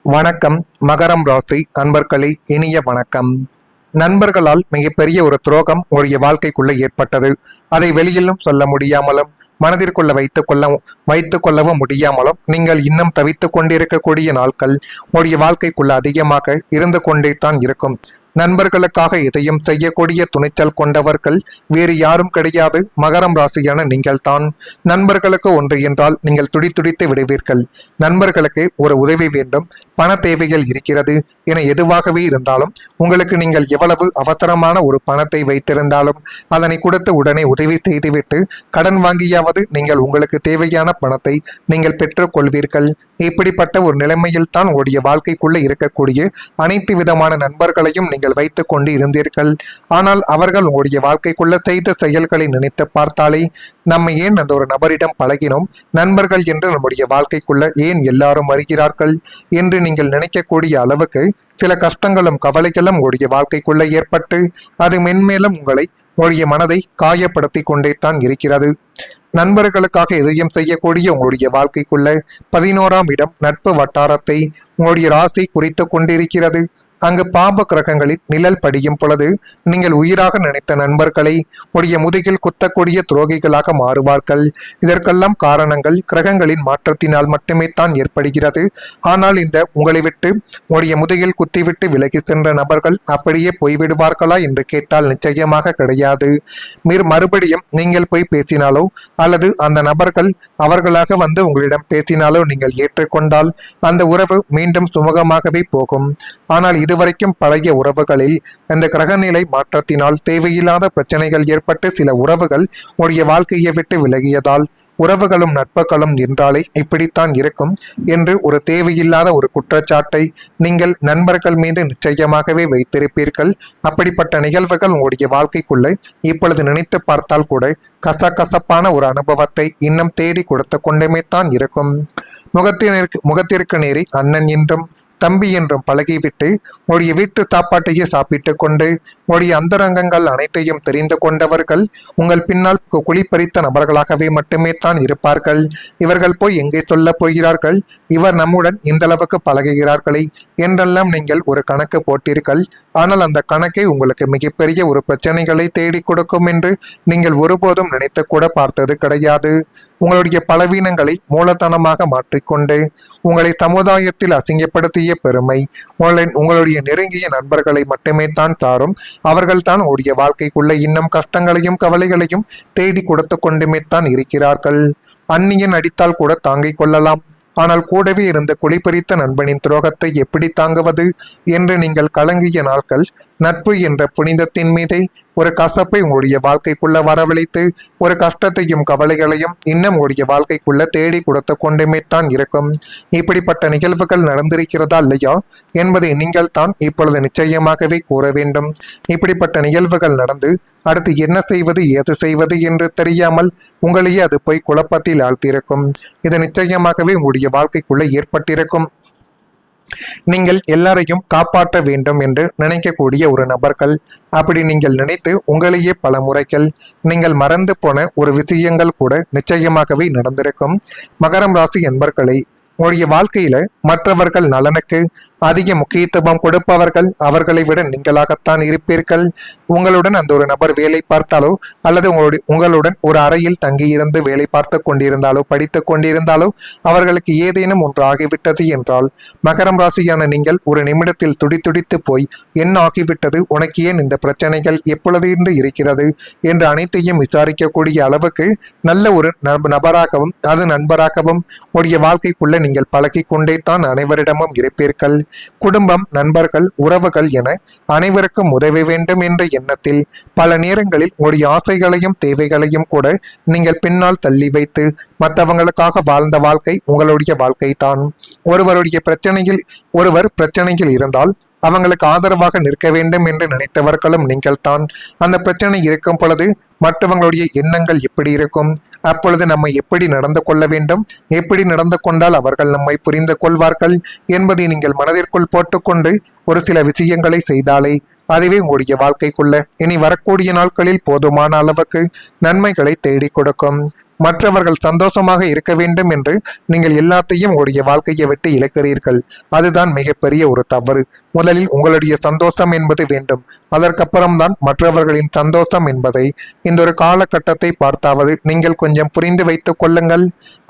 வணக்கம். மகரம் ராசி அன்பர்களே, இனிய வணக்கம். நண்பர்களால் மிகப்பெரிய ஒரு துரோகம் உங்களுடைய வாழ்க்கைக்குள்ள ஏற்பட்டது. அதை வெளியிலும் சொல்ல முடியாமலும் மனதிற்குள்ள வைத்துக் கொள்ளவும் முடியாமலும் நீங்கள் இன்னும் தவித்துக் கொண்டிருக்கக்கூடிய நாட்கள் உங்களுடைய வாழ்க்கைக்குள்ள அதிகமாக இருந்து கொண்டே தான் இருக்கும். நண்பர்களுக்காக எதையும் செய்யக்கூடிய துணிச்சல் கொண்டவர்கள் வேறு யாரும் கிடையாது, மகரம் ராசியான நீங்கள் தான். நண்பர்களுக்கு ஒன்று என்றால் நீங்கள் துடித்துடித்து விடுவீர்கள். நண்பர்களுக்கு ஒரு உதவி வேண்டும், பண தேவைகள் இருக்கிறது என எதுவாகவே இருந்தாலும் உங்களுக்கு நீங்கள் எவ்வளவு அவசரமான ஒரு பணத்தை வைத்திருந்தாலும் அதனை கொடுத்து உடனே உதவி செய்துவிட்டு கடன் வாங்கியாவது நீங்கள் உங்களுக்கு தேவையான பணத்தை நீங்கள் பெற்றுக் கொள்வீர்கள். இப்படிப்பட்ட ஒரு நிலைமையில் தான் உங்களுடைய வாழ்க்கைக்குள்ள இருக்கக்கூடிய அனைத்து விதமான நண்பர்களையும் நீங்கள் வைத்துக் கொண்டு இருந்தீர்கள். ஆனால் அவர்கள் உங்களுடைய வாழ்க்கைக்குள்ள செய்த செயல்களை நினைத்து பார்த்தாலே நம்ம ஏன் அந்த ஒரு நபரிடம் பழகினோம், நண்பர்கள் என்று நம்முடைய வாழ்க்கைக்குள்ள ஏன் எல்லாரும் வருகிறார்கள் என்று நீங்கள் நினைக்கக்கூடிய அளவுக்கு சில கஷ்டங்களும் கவலைகளும் உங்களுடைய வாழ்க்கைக்குள்ள ஏற்பட்டு அது மென்மேலும் உங்களுடைய மனதை காயப்படுத்தி கொண்டே தான் இருக்கிறது. நண்பர்களுக்காக எதையும் செய்யக்கூடிய உங்களுடைய வாழ்க்கைக்குள்ள 11ஆம் இடம் நட்பு வட்டாரத்தை உங்களுடைய ராசி குறித்து கொண்டிருக்கிறது. அங்கு பாப கிரகங்களில் நிழல் படியும் பொழுது நீங்கள் உயிராக நினைத்த நண்பர்களை உடைய முதுகில் குத்தக்கூடிய துரோகிகளாக மாறுவார்கள். இதற்கெல்லாம் காரணங்கள் கிரகங்களின் மாற்றத்தினால் மட்டுமே தான் ஏற்படுகிறது. ஆனால் இந்த உங்களை விட்டு உடைய முதுகில் குத்திவிட்டு விலகி சென்ற நபர்கள் அப்படியே போய்விடுவார்களா என்று கேட்டால் நிச்சயமாக கிடையாது. மறுபடியும் நீங்கள் போய் பேசினாலோ அல்லது அந்த நபர்கள் அவர்களாக வந்து உங்களிடம் பேசினாலோ நீங்கள் ஏற்றுக்கொண்டால் அந்த உறவு மீண்டும் சுமூகமாகவே போகும். ஆனால் இதுவரைக்கும் பழைய உறவுகளில் இந்த கிரகநிலை மாற்றத்தினால் தேவையில்லாத பிரச்சனைகள் ஏற்பட்டு சில உறவுகள் உடைய வாழ்க்கையை விட்டு விலகியதால் உறவுகளும் நட்புகளும் என்றாலே இப்படித்தான் இருக்கும் என்று ஒரு தேவையில்லாத ஒரு குற்றச்சாட்டை நீங்கள் நண்பர்கள் மீது நிச்சயமாகவே வைத்திருப்பீர்கள். அப்படிப்பட்ட நிகழ்வுகள் உங்களுடைய வாழ்க்கைக்குள்ளே இப்பொழுது நினைத்து பார்த்தால் கூட கசகசப்பான ஒரு அனுபவத்தை இன்னும் தேடி கொடுத்து கொண்டுமே தான் இருக்கும். முகத்திற்கு நேரே அண்ணன் என்றும் தம்பி என்றும் பழகிவிட்டு உடைய வீட்டு சாப்பாட்டையே சாப்பிட்டு கொண்டு உடைய அந்தரங்கங்கள் அனைத்தையும் தெரிந்து கொண்டவர்கள் உங்கள் பின்னால் குழிப்பறித்த நபர்களாகவே மட்டுமே தான் இருப்பார்கள். இவர்கள் போய் எங்கே சொல்ல போகிறார்கள், இவர் நம்முடன் இந்த அளவுக்கு பழகுகிறார்களே என்றெல்லாம் நீங்கள் ஒரு கணக்கு போட்டீர்கள். ஆனால் அந்த கணக்கை உங்களுக்கு மிகப்பெரிய ஒரு பிரச்சனைகளை தேடி கொடுக்கும் என்று நீங்கள் ஒருபோதும் நினைத்து கூட பார்த்தது கிடையாது. உங்களுடைய பலவீனங்களை மூலதனமாக மாற்றிக்கொண்டு உங்களை சமுதாயத்தில் அசிங்கப்படுத்திய பெருமை உங்களுடைய நெருங்கிய நண்பர்களை மட்டுமே தான் தாரும். அவர்கள் தான் உடைய வாழ்க்கைக்குள்ள இன்னும் கஷ்டங்களையும் கவலைகளையும் தேடி கொடுத்து கொண்டுமே தான் இருக்கிறார்கள். அந்நியன் அடித்தால் கூட தாங்கிக் கொள்ளலாம், ஆனால் கூடவே இருந்த குழிப்பறித்த நண்பனின் துரோகத்தை எப்படி தாங்குவது என்று நீங்கள் கலங்கிய நாட்கள் நட்பு என்ற புனிதத்தின் மீதே ஒரு கசப்பை உங்களுடைய வாழ்க்கைக்குள்ள வரவழைத்து ஒரு கஷ்டத்தையும் கவலைகளையும் இன்னும் உங்களுடைய வாழ்க்கைக்குள்ள தேடி கொடுத்து கொண்டுமே தான் இருக்கும். இப்படிப்பட்ட நிகழ்வுகள் நடந்திருக்கிறதா இல்லையா என்பதை நீங்கள் தான் இப்பொழுது நிச்சயமாகவே கூற வேண்டும். இப்படிப்பட்ட நிகழ்வுகள் நடந்து அடுத்து என்ன செய்வது ஏது செய்வது என்று தெரியாமல் உங்களையே அது போய் குழப்பத்தில் ஆழ்த்தியிருக்கும். இது நிச்சயமாகவே உங்களுடைய வாழ்க்கைக்குள்ள ஏற்பட்டிருக்கும். நீங்கள் எல்லாரையும் காப்பாற்ற வேண்டும் என்று நினைக்கக்கூடிய ஒரு நபர்கள். அப்படி நீங்கள் நினைத்து உங்களையே பல முறைகள் நீங்கள் மறந்து போன ஒரு விஷயங்கள் கூட நிச்சயமாகவே நடந்திருக்கும். மகரம் ராசி என்பர்களை உங்களுடைய வாழ்க்கையில மற்றவர்கள் நலனுக்கு அதிக முக்கியத்துவம் கொடுப்பவர்கள் அவர்களை விட நீங்களாகத்தான் இருப்பீர்கள். உங்களுடன் அந்த ஒரு நபர் வேலை பார்த்தாலோ அல்லது உங்களுடன் ஒரு அறையில் தங்கியிருந்து வேலை பார்த்து கொண்டிருந்தாலோ படித்து கொண்டிருந்தாலோ அவர்களுக்கு ஏதேனும் ஒன்று ஆகிவிட்டது என்றால் மகரம் ராசியான நீங்கள் ஒரு நிமிடத்தில் துடித்துடித்து போய் என்ன ஆகிவிட்டது, உனக்கு ஏன் இந்த பிரச்சனைகள் எப்பொழுது இருந்து இருக்கிறது என்று அனைத்தையும் விசாரிக்கக்கூடிய அளவுக்கு நல்ல ஒரு நபராகவும் அது நண்பராகவும் உடைய வாழ்க்கைக்குள்ள நீங்கள் பழகி கொண்டே தான் அனைவரிடமும் இருப்பீர்கள். குடும்பம், நண்பர்கள், உறவுகள் என அனைவருக்கும் உதவி வேண்டும் என்ற எண்ணத்தில் பல நேரங்களில் உங்களுடைய ஆசைகளையும் தேவைகளையும் கூட நீங்கள் பின்னால் தள்ளி வைத்து மற்றவங்களுக்காக வாழ்ந்த வாழ்க்கை உங்களுடைய வாழ்க்கை தான். ஒருவர் பிரச்சனையில் இருந்தால் அவங்களுக்கு ஆதரவாக நிற்க வேண்டும் என்று நினைத்தவர்களும் நீங்கள் தான். அந்த பிரச்சனை இருக்கும் பொழுது மற்றவங்களுடைய எண்ணங்கள் எப்படி இருக்கும், அப்பொழுது நம்ம எப்படி நடந்து கொள்ள வேண்டும், எப்படி நடந்து கொண்டால் அவர்கள் நம்மை புரிந்து கொள்வார்கள் என்பதை நீங்கள் மனதிற்குள் போட்டுக்கொண்டு ஒரு சில விஷயங்களை செய்தாலே அதுவே உங்களுடைய வாழ்க்கைக்குள்ள இனி வரக்கூடிய நாட்களில் போதுமான அளவுக்கு நன்மைகளை தேடி கொடுக்கும். மற்றவர்கள் சந்தோஷமாக இருக்க வேண்டும் என்று நீங்கள் எல்லாத்தையும் உங்களுடைய வாழ்க்கையை விட்டு இழக்கிறீர்கள். அதுதான் மிகப்பெரிய ஒரு தவறு. முதலில் உங்களுடைய சந்தோஷம் என்பது வேண்டும், அதற்கப்புறம்தான் மற்றவர்களின் சந்தோஷம் என்பதை இந்த ஒரு காலகட்டத்தை பார்த்தாவது நீங்கள் கொஞ்சம் புரிந்து வைத்துக் கொள்ளுங்கள்.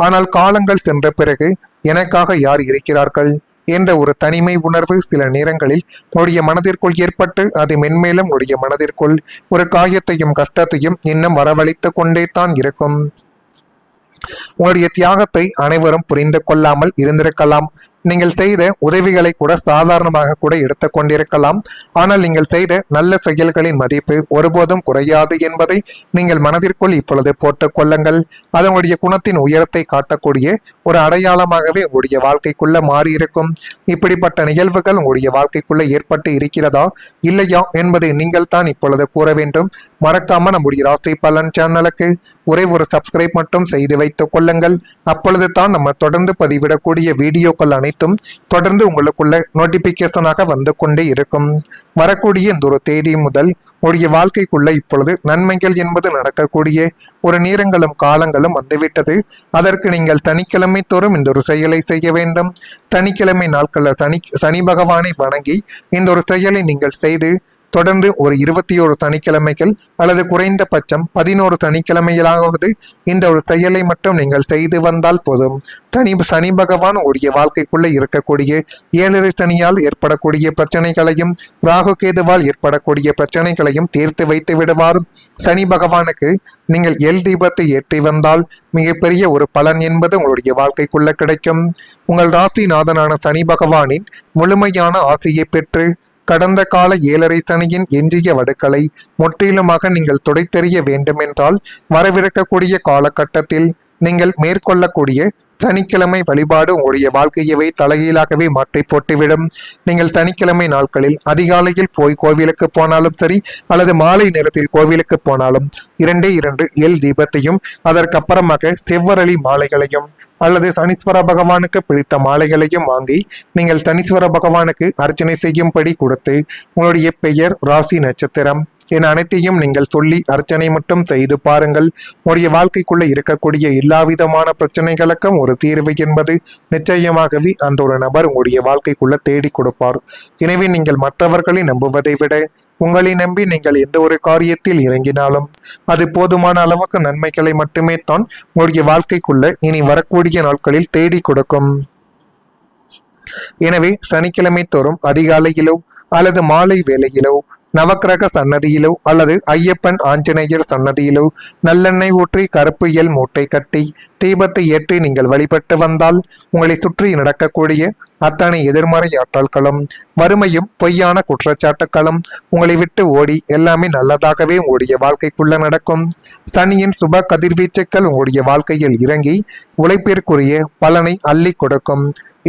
ஆனால் காலங்கள் சென்ற பிறகு எனக்காக யார் இருக்கிறார்கள் என்ற ஒரு தனிமை உணர்வு சில நேரங்களில் உடைய மனதிற்குள் ஏற்பட்டு அது மென்மேலும் உடைய மனதிற்குள் ஒரு காயத்தையும் கஷ்டத்தையும் இன்னும் வரவழைத்து கொண்டே தான் இருக்கும். உங்களுடைய தியாகத்தை அனைவரும் புரிந்து கொள்ளாமல் இருந்திருக்கலாம். நீங்கள் செய்த உதவிகளை கூட சாதாரணமாக கூட எடுத்துக்கொண்டிருக்கலாம். ஆனால் நீங்கள் செய்த நல்ல செயல்களின் மதிப்பு ஒருபோதும் குறையாது என்பதை நீங்கள் மனதிற்குள் இப்பொழுது போட்டுக் கொள்ளுங்கள். அது உங்களுடைய குணத்தின் உயரத்தை காட்டக்கூடிய ஒரு அடையாளமாகவே உங்களுடைய வாழ்க்கைக்குள்ள மாறியிருக்கும். இப்படிப்பட்ட நிகழ்வுகள் உங்களுடைய வாழ்க்கைக்குள்ள ஏற்பட்டு இருக்கிறதா இல்லையா என்பதை நீங்கள் தான் இப்பொழுது கூற வேண்டும். மறக்காம நம்முடைய ராசி பலன் சேனலுக்கு ஒரே ஒரு சப்ஸ்கிரைப் மட்டும் செய்து வைத்துக் கொள்ளுங்கள். அப்பொழுது தான் நம்ம தொடர்ந்து பதிவிடக்கூடிய வீடியோக்கள் அனைத்தும் தொடர்ந்து உங்களுக்குள்ள நோட்டிபிகேஷனாக வந்து கொண்டே இருக்கும். வரக்கூடிய இந்த ஒரு தேதி முதல் உங்களுடைய வாழ்க்கைக்குள்ள இப்பொழுது நன்மைகள் என்பது நடக்கக்கூடிய ஒரு நேரங்களும் காலங்களும் வந்துவிட்டது. அதற்கு நீங்கள் சனிக்கிழமை தோறும் இந்த ஒரு செயலை செய்ய வேண்டும். சனிக்கிழமை நாட்களில் சனி பகவானை வணங்கி இந்த ஒரு செயலை நீங்கள் செய்து தொடர்ந்து ஒரு 21 சனிக்கிழமைகள் அல்லது குறைந்தபட்சம் 11 சனிக்கிழமைகளாவது இந்த ஒரு செயலை மட்டும் நீங்கள் செய்து வந்தால் போதும். சனி பகவான் உடைய வாழ்க்கைக்குள்ள இருக்கக்கூடிய 7 சனியால் ஏற்படக்கூடிய பிரச்சனைகளையும் ராகு கேதுவால் ஏற்படக்கூடிய பிரச்சனைகளையும் தீர்த்து வைத்து விடுவார். சனி பகவானுக்கு நீங்கள் எல் தீபத்தை ஏற்றி வந்தால் மிகப்பெரிய ஒரு பலன் என்பது உங்களுடைய வாழ்க்கைக்குள்ள கிடைக்கும். உங்கள் ராசிநாதனான சனி பகவானின் முழுமையான ஆசையை பெற்று கடந்த கால 7.5 சனியின் எஞ்சிய வடுக்களை முற்றிலுமாக நீங்கள் துடைத்தெறிய வேண்டுமென்றால் வரவிருக்கக்கூடிய காலகட்டத்தில் நீங்கள் மேற்கொள்ளக்கூடிய சனிக்கிழமை வழிபாடு உங்களுடைய வாழ்க்கையவே தலைகீழாகவே மாற்றி போட்டுவிடும். நீங்கள் சனிக்கிழமை நாட்களில் அதிகாலையில் போய் கோவிலுக்கு போனாலும் சரி அல்லது மாலை நேரத்தில் கோவிலுக்கு போனாலும் 2 எல் தீபத்தையும் அதற்கப்புறமாக செவ்வரளி மாலைகளையும் அல்லது சனீஸ்வர பகவானுக்கு பிடித்த மாலைகளையும் வாங்கி நீங்கள் சனீஸ்வர பகவானுக்கு அர்ச்சனை செய்யும்படி கொடுத்து உங்களுடைய பெயர், ராசி, நட்சத்திரம் என அனைத்தையும் நீங்கள் சொல்லி அர்ச்சனை மட்டும் செய்து பாருங்கள். உங்களுடைய வாழ்க்கைக்குள்ள இருக்கக்கூடிய எல்லா விதமான பிரச்சனைகளுக்கும் ஒரு தீர்வு என்பது நிச்சயமாகவே அந்த ஒரு நபர் உங்களுடைய வாழ்க்கைக்குள்ள தேடி கொடுப்பார். எனவே நீங்கள் மற்றவர்களை நம்புவதை விட உங்களை நம்பி நீங்கள் எந்த ஒரு காரியத்தில் இறங்கினாலும் அது போதுமான அளவுக்கு நன்மைகளை மட்டுமே தான் உங்களுடைய வாழ்க்கைக்குள்ள இனி வரக்கூடிய நாட்களில் தேடி கொடுக்கும். எனவே சனிக்கிழமை தோறும் அதிகாலையிலோ அல்லது மாலை வேளையிலோ நவக்கிரக சன்னதியிலோ அல்லது ஐயப்பன் ஆஞ்சநேயர் சன்னதியிலோ நல்லெண்ணெய் ஊற்றி கருப்பு எல் மூட்டை கட்டி தீபத்தை ஏற்றி நீங்கள் வழிபட்டு வந்தால் உங்களை சுற்றி நடக்கக்கூடிய அத்தனை எதிர்மறை ஆற்றல்களும் வறுமையும் பொய்யான குற்றச்சாட்டுக்களும் உங்களை விட்டு ஓடி எல்லாமே நல்லதாகவே உங்களுடைய வாழ்க்கைக்குள்ள நடக்கும். சனியின் சுப கதிர்வீச்சுக்கள் உங்களுடைய வாழ்க்கையில் இறங்கி உழைப்பிற்குரிய பலனை அள்ளி கொடுக்கும்.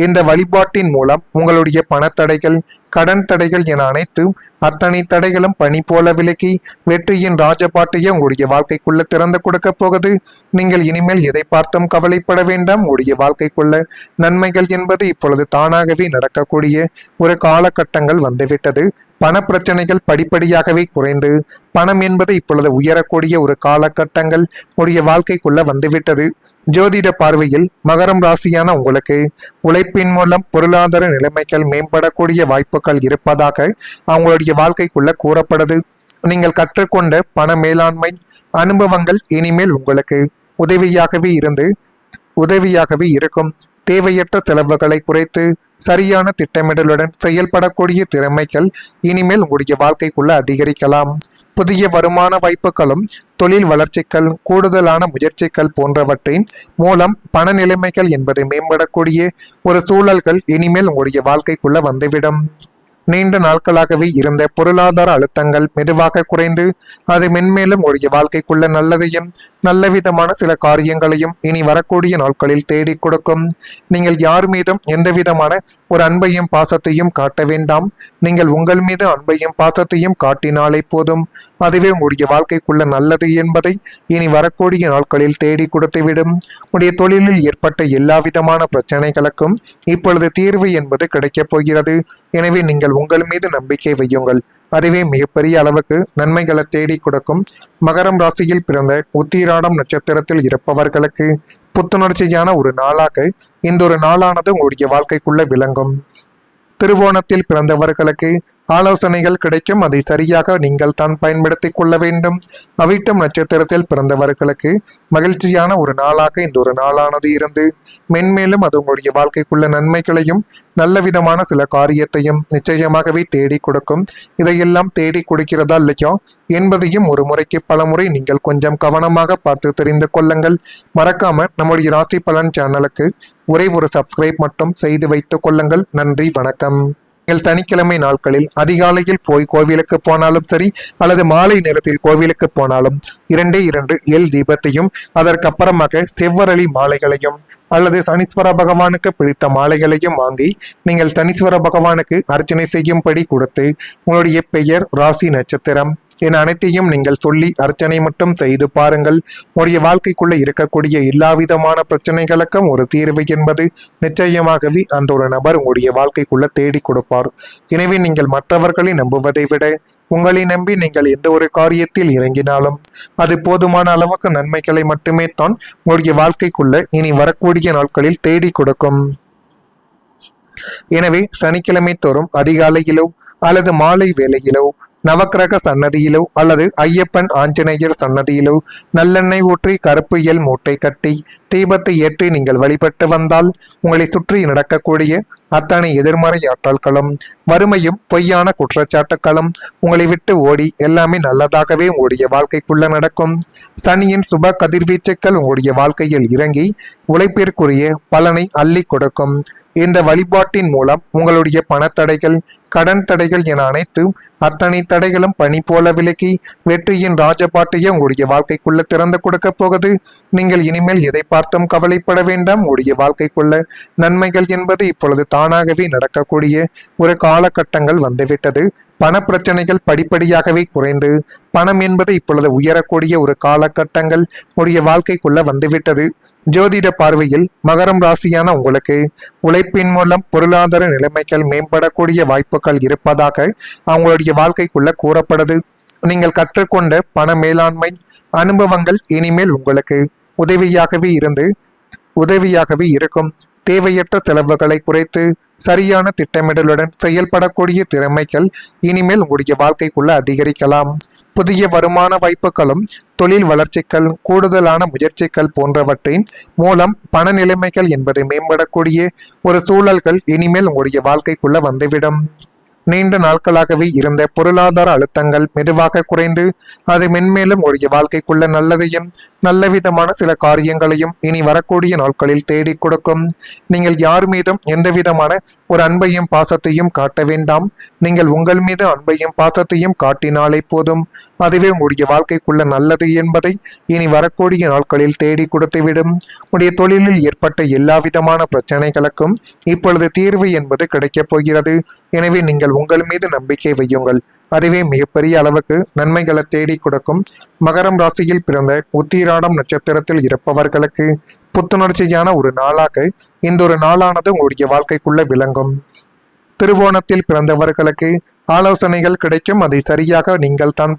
இந்த வழிபாட்டின் மூலம் உங்களுடைய பணத்தடைகள், கடன் தடைகள் என அனைத்து அத்தனை தடைகளும் பனி போல விலக்கி வெற்றியின் ராஜபாட்டையே உங்களுடைய வாழ்க்கைக்குள்ள திறந்து கொடுக்க போகுது. நீங்கள் இனிமேல் எதை பார்த்தும் கவலைப்பட வேண்டாம். உங்களுடைய வாழ்க்கைக்குள்ள நன்மைகள் என்பது இப்பொழுது தானாகவே நடக்கக்கூடிய ஒரு காலகட்டங்கள் வந்துவிட்டது. பண பிரச்சனைகள் படிப்படியாகவே குறைந்து பணம் என்பது இப்பொழுது உயரக்கூடிய ஒரு காலகட்டங்கள் உடைய வாழ்க்கைக்குள்ள வந்துவிட்டது. ஜோதிட பார்வையில் மகரம் ராசியான உங்களுக்கு உழைப்பின் மூலம் பொருளாதார நிலைமைகள் மேம்படக்கூடிய வாய்ப்புகள் இருப்பதாக அவங்களுடைய வாழ்க்கைக்குள்ள கூறப்படுது. நீங்கள் கற்றுக்கொண்ட பண மேலாண்மை அனுபவங்கள் இனிமேல் உங்களுக்கு உதவியாகவே இருக்கும். தேவையற்ற செலவுகளை குறைத்து சரியான திட்டமிடலுடன் செயல்படக்கூடிய திறமைகள் இனிமேல் உங்களுடைய வாழ்க்கைக்குள்ள அதிகரிக்கலாம். புதிய வருமான வாய்ப்புகளும் தொழில் வளர்ச்சிகள், கூடுதலான முயற்சிகள் போன்றவற்றின் மூலம் பண நிலைமைகள் என்பது மேம்படக்கூடிய ஒரு சூழல்கள் இனிமேல் உங்களுடைய வாழ்க்கைக்குள்ள வந்துவிடும். நீண்ட நாட்களாகவே இருந்த பொருளாதார அழுத்தங்கள் மெதுவாக குறைந்து அது மென்மேலும் உடைய வாழ்க்கைக்குள்ள நல்லதையும் நல்ல விதமான சில காரியங்களையும் இனி வரக்கூடிய நாட்களில் தேடி கொடுக்கும். நீங்கள் யார் மீதும் எந்த விதமான ஒரு அன்பையும் பாசத்தையும் காட்ட வேண்டாம். நீங்கள் உங்கள் மீது அன்பையும் பாசத்தையும் காட்டினாலே போதும். அதுவே உங்களுடைய வாழ்க்கைக்குள்ள நல்லது என்பதை இனி வரக்கூடிய நாட்களில் தேடி கொடுத்துவிடும். உடைய தொழிலில் ஏற்பட்ட எல்லா விதமான பிரச்சனைகளுக்கும் இப்பொழுது தீர்வு என்பது கிடைக்கப் போகிறது. எனவே நீங்கள் நீங்கள் உங்கள் மீது நம்பிக்கை வையுங்கள். அதுவே மிகப்பெரிய அளவுக்கு நன்மைகளை தேடி கொடுக்கும். மகரம் ராசியில் பிறந்த உத்திராடம் நட்சத்திரத்தில் இருப்பவர்களுக்கு புத்துணர்ச்சியான ஒரு நாளாக இந்த ஒரு நாளானது உங்களுடைய வாழ்க்கைக்குள்ள விளங்கும். திருவோணத்தில் பிறந்தவர்களுக்கு ஆலோசனைகள் கிடைக்கும். அதை சரியாக நீங்கள் தான் பயன்படுத்திக் கொள்ள வேண்டும். அவிட்டம் நட்சத்திரத்தில் பிறந்தவர்களுக்கு மகிழ்ச்சியான ஒரு நாளாக இந்த ஒரு நாளானது இருந்து மென்மேலும் அது உங்களுடைய வாழ்க்கைக்குள்ள நன்மைகளையும் நல்ல விதமான சில காரியத்தையும் நிச்சயமாகவே தேடி கொடுக்கும். இதையெல்லாம் தேடி கொடுக்கிறதா இல்லையோ என்பதையும் ஒரு முறைக்கு பல முறை நீங்கள் கொஞ்சம் கவனமாக பார்த்து தெரிந்து கொள்ளுங்கள். மறக்காம நம்முடைய ராசி பலன் சேனலுக்கு ஒரே ஒரு சப்ஸ்கிரைப் மட்டும் செய்து வைத்துக் கொள்ளுங்கள். நன்றி, வணக்கம். நீங்கள் சனிக்கிழமை நாட்களில் அதிகாலையில் போய் கோவிலுக்கு போனாலும் சரி அல்லது மாலை நேரத்தில் கோவிலுக்கு போனாலும் 2 எல் தீபத்தையும் அதற்கப்புறமாக செவ்வரளி மாலைகளையும் அல்லது சனீஸ்வர பகவானுக்கு பிடித்த மாலைகளையும் வாங்கி நீங்கள் சனீஸ்வர பகவானுக்கு அர்ச்சனை செய்யும்படி கொடுத்து உங்களுடைய பெயர், ராசி, நட்சத்திரம் என அனைத்தையும் நீங்கள் சொல்லி அர்ச்சனை மட்டும் செய்து பாருங்கள். உங்களுடைய வாழ்க்கைக்குள்ள இருக்கக்கூடிய எல்லா விதமான பிரச்சனைகளுக்கும் ஒரு தீர்வு என்பது நிச்சயமாகவே அந்த ஒரு நபர் உங்களுடைய வாழ்க்கைக்குள்ள தேடி கொடுப்பார். எனவே நீங்கள் மற்றவர்களை நம்புவதை விட உங்களை நம்பி நீங்கள் எந்த ஒரு காரியத்தில் இறங்கினாலும் அது போதுமான அளவுக்கு நன்மைகளை மட்டுமே தான் உங்களுடைய வாழ்க்கைக்குள்ள இனி வரக்கூடிய நாட்களில் தேடி கொடுக்கும். எனவே சனிக்கிழமை தோறும் அதிகாலையிலோ அல்லது மாலை வேளையிலோ நவக்கிரக சன்னதியிலோ அல்லது ஐயப்பன் ஆஞ்சநேயர் சன்னதியிலோ நல்லெண்ணெய் ஊற்றி கருப்பு எல் மூட்டை கட்டி தீபத்தை ஏற்றி நீங்கள் வழிபட்டு வந்தால் உங்களை சுற்றி நடக்கக்கூடிய அத்தனை எதிர்மறை ஆற்றல்களும் வறுமையும் பொய்யான குற்றச்சாட்டுக்களும் உங்களை விட்டு ஓடி எல்லாமே நல்லதாகவே உங்களுடைய வாழ்க்கைக்குள்ள நடக்கும். சனியின் சுப கதிர்வீச்சுக்கள் உங்களுடைய வாழ்க்கையில் இறங்கி உழைப்பிற்குரிய பலனை அள்ளி கொடுக்கும். இந்த வழிபாட்டின் மூலம் உங்களுடைய பணத்தடைகள், கடன் தடைகள் என அனைத்து அத்தனை தடைகளும் பனி போல விலக்கி வெற்றியின் ராஜபாட்டையே உங்களுடைய வாழ்க்கைக்குள்ள திறந்து கொடுக்க போகுது. நீங்கள் இனிமேல் எதை பார்த்தும் கவலைப்பட வேண்டாம். உங்களுடைய வாழ்க்கைக்குள்ள நன்மைகள் என்பது இப்பொழுது தானாகவே நடக்கக்கூடிய ஒரு காலகட்டங்கள் வந்துவிட்டது. பண பிரச்சனைகள் படிப்படியாகவே குறைந்து பணம் என்பது இப்பொழுது உயரக்கூடிய ஒரு காலகட்டங்கள் உடைய வாழ்க்கைக்குள்ள வந்துவிட்டது. ஜோதிட பார்வையில் மகரம் ராசியான உங்களுக்கு உழைப்பின் மூலம் பொருளாதார நிலைமைகள் மேம்படக்கூடிய வாய்ப்புகள் இருப்பதாக அவங்களுடைய வாழ்க்கைக்குள்ள கூறப்படுது. நீங்கள் கற்றுக்கொண்ட பண மேலாண்மை அனுபவங்கள் இனிமேல் உங்களுக்கு உதவியாகவே இருக்கும். தேவையற்ற செலவுகளை குறைத்து சரியான திட்டமிடலுடன் செயல்படக்கூடிய திறமைகள் இனிமேல் உங்களுடைய வாழ்க்கைக்குள்ள அதிகரிக்கலாம். புதிய வருமான வாய்ப்புகளும் தொழில் வளர்ச்சிகள், கூடுதலான முயற்சிகள் போன்றவற்றின் மூலம் பண நிலைமைகள் என்பது மேம்படக்கூடிய ஒரு சூழல்கள் இனிமேல் உங்களுடைய வாழ்க்கைக்குள்ள வந்துவிடும். நீண்ட நாட்களாகவே இருந்த பொருளாதார அழுத்தங்கள் மெதுவாக குறைந்து அது மென்மேலும் உங்களுடைய வாழ்க்கைக்குள்ள நல்லதையும் நல்ல விதமான சில காரியங்களையும் இனி வரக்கூடிய நாட்களில் தேடி கொடுக்கும். நீங்கள் யார் மீதும் எந்த விதமான ஒரு அன்பையும் பாசத்தையும் காட்ட வேண்டாம். நீங்கள் உங்கள் மீது அன்பையும் பாசத்தையும் காட்டினாலே போதும். அதுவே உங்களுடைய வாழ்க்கைக்குள்ள நல்லது என்பதை இனி வரக்கூடிய நாட்களில் தேடி கொடுத்துவிடும். உடைய தொழிலில் ஏற்பட்ட எல்லா விதமான பிரச்சனைகளுக்கும் இப்பொழுது தீர்வு என்பது கிடைக்கப் போகிறது. எனவே நீங்கள் உங்கள் மீது நம்பிக்கை வையுங்கள். அதுவே மிகப்பெரிய அளவுக்கு நன்மைகளை தேடி கொடுக்கும். மகரம் ராசியில் பிறந்த உத்திராடம் நட்சத்திரத்தில் இருப்பவர்களுக்கு புத்துணர்ச்சியான ஒரு நாளாக இந்த ஒரு நாளானது உங்களுடைய வாழ்க்கைக்குள்ள விளங்கும். திருவோணத்தில் பிறந்தவர்களுக்கு ஆலோசனைகள் கிடைக்கும். அதை சரியாக நீங்கள் தான்